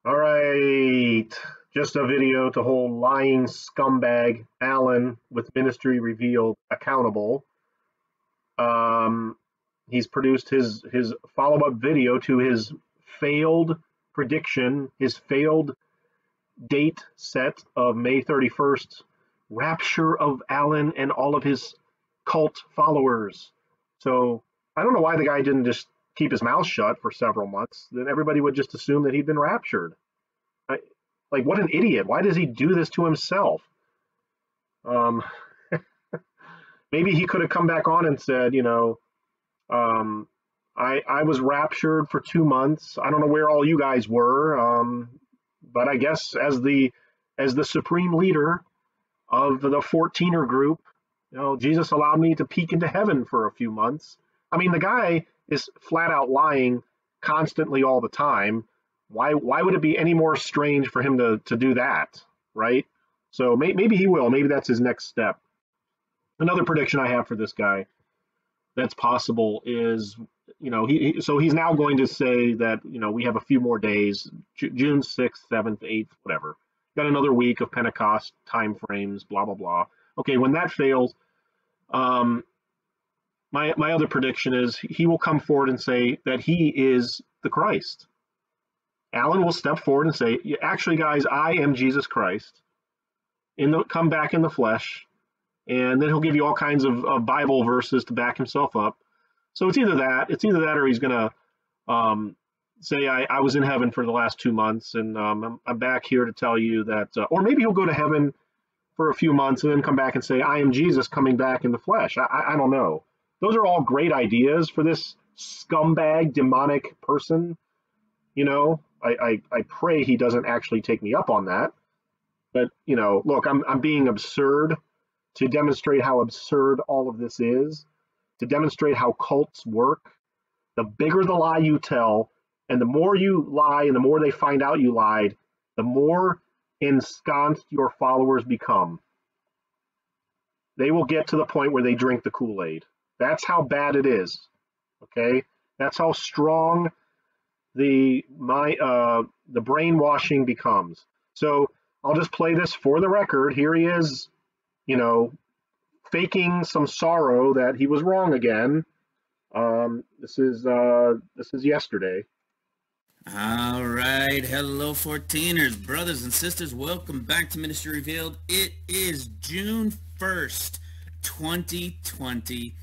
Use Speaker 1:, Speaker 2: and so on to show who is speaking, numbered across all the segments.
Speaker 1: All right. Just a video to hold lying scumbag Alan with ministry revealed accountable. He's produced his follow-up video to his failed prediction, his failed date set of May 31st, rapture of Alan and all of his cult followers. So I don't know why the guy didn't just keep his mouth shut for several months. Then everybody would just assume that he'd been raptured. Like, what an idiot. Why does he do this to himself? Um, Maybe he could have come back on and said, I was raptured for 2 months. I don't know where all you guys were, but I guess as the supreme leader of the 14er group, Jesus allowed me to peek into heaven for a few months. I mean, the guy is flat out lying constantly all the time. Why would it be any more strange for him to do that, right? So maybe he will. Maybe that's his next step. Another prediction I have for this guy that's possible is, so he's now going to say that, we have a few more days, June 6th, 7th, 8th, whatever. Got another week of Pentecost time frames, blah, blah, blah. Okay, when that fails, my other prediction is he will come forward and say that he is the Christ. Alan will step forward and say, actually, guys, I am Jesus Christ. Come back in the flesh. And then he'll give you all kinds of Bible verses to back himself up. So it's either that or he's going to say, I was in heaven for the last 2 months, and I'm back here to tell you that, or maybe he'll go to heaven for a few months and then come back and say, I am Jesus coming back in the flesh. I don't know. Those are all great ideas for this scumbag, demonic person. I pray he doesn't actually take me up on that. But, look, I'm being absurd to demonstrate how absurd all of this is, to demonstrate how cults work. The bigger the lie you tell, and the more you lie and the more they find out you lied, the more ensconced your followers become. They will get to the point where they drink the Kool-Aid. That's how bad it is. Okay? That's how strong the brainwashing becomes. So I'll just play this for the record. Here he is, faking some sorrow that he was wrong again. This is yesterday.
Speaker 2: All right, hello 14ers, brothers and sisters, welcome back to Ministry Revealed. It is June 1st, 2020,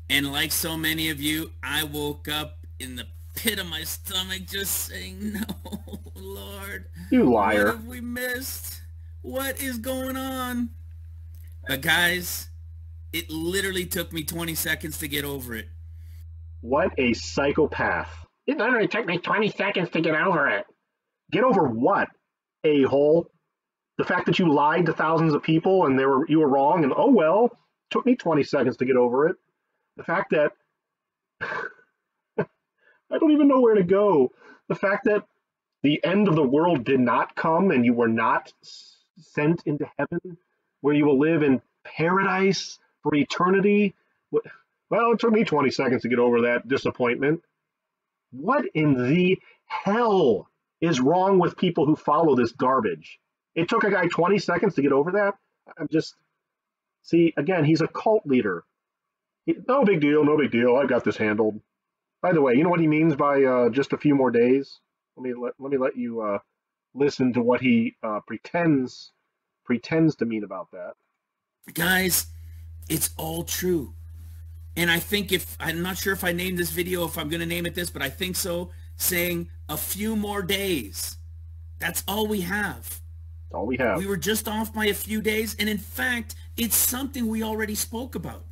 Speaker 2: and like so many of you, I woke up in the pit of my stomach just saying, no, Lord.
Speaker 1: You liar.
Speaker 2: What have we missed? What is going on? But guys, it literally took me 20 seconds to get over it.
Speaker 1: What a psychopath.
Speaker 3: It literally took me 20 seconds to get over it.
Speaker 1: Get over what, a-hole? The fact that you lied to thousands of people and you were wrong, and oh well, took me 20 seconds to get over it. The fact that I don't even know where to go. The fact that the end of the world did not come and you were not sent into heaven, where you will live in paradise for eternity. Well, it took me 20 seconds to get over that disappointment. What in the hell is wrong with people who follow this garbage? It took a guy 20 seconds to get over that? See, again, he's a cult leader. No big deal, no big deal. I've got this handled. By the way, you know what he means by just a few more days? Let me let you listen to what he pretends to mean about that.
Speaker 2: Guys, it's all true. And I think I'm not sure if I named this video, if I'm going to name it this, but I think so, saying a few more days. That's all we have.
Speaker 1: That's all we have.
Speaker 2: We were just off by a few days, and in fact, it's something we already spoke about.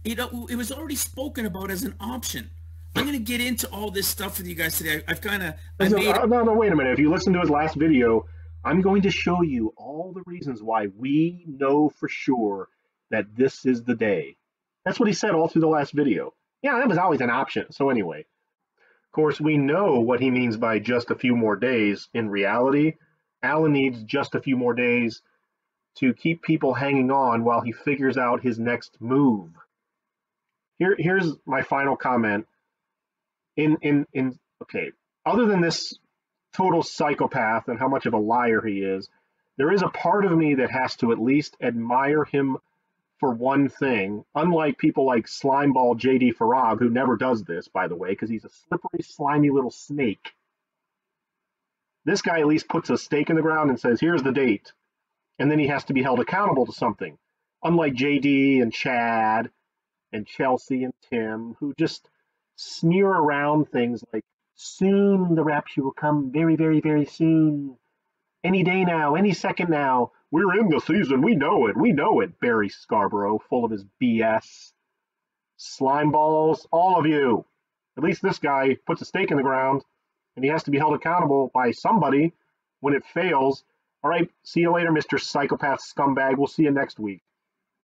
Speaker 2: It was already spoken about as an option. I'm going to get into all this stuff with you guys today.
Speaker 1: No, wait a minute. If you listen to his last video, I'm going to show you all the reasons why we know for sure that this is the day. That's what he said all through the last video. Yeah, that was always an option. So anyway, of course, we know what he means by just a few more days. In reality, Alan needs just a few more days to keep people hanging on while he figures out his next move. Here's my final comment. Okay, other than this total psychopath and how much of a liar he is, there is a part of me that has to at least admire him for one thing, unlike people like Slimeball JD Farag, who never does this, by the way, because he's a slippery, slimy little snake. This guy at least puts a stake in the ground and says, here's the date. And then he has to be held accountable to something. Unlike JD and Chad and Chelsea and Tim, who just smear around things like, soon the rapture will come, very, very, very soon. Any day now, any second now. We're in the season, we know it, Barry Scarborough, full of his BS. Slime balls, all of you. At least this guy puts a stake in the ground, and he has to be held accountable by somebody when it fails. All right, see you later, Mr. Psychopath Scumbag. We'll see you next week.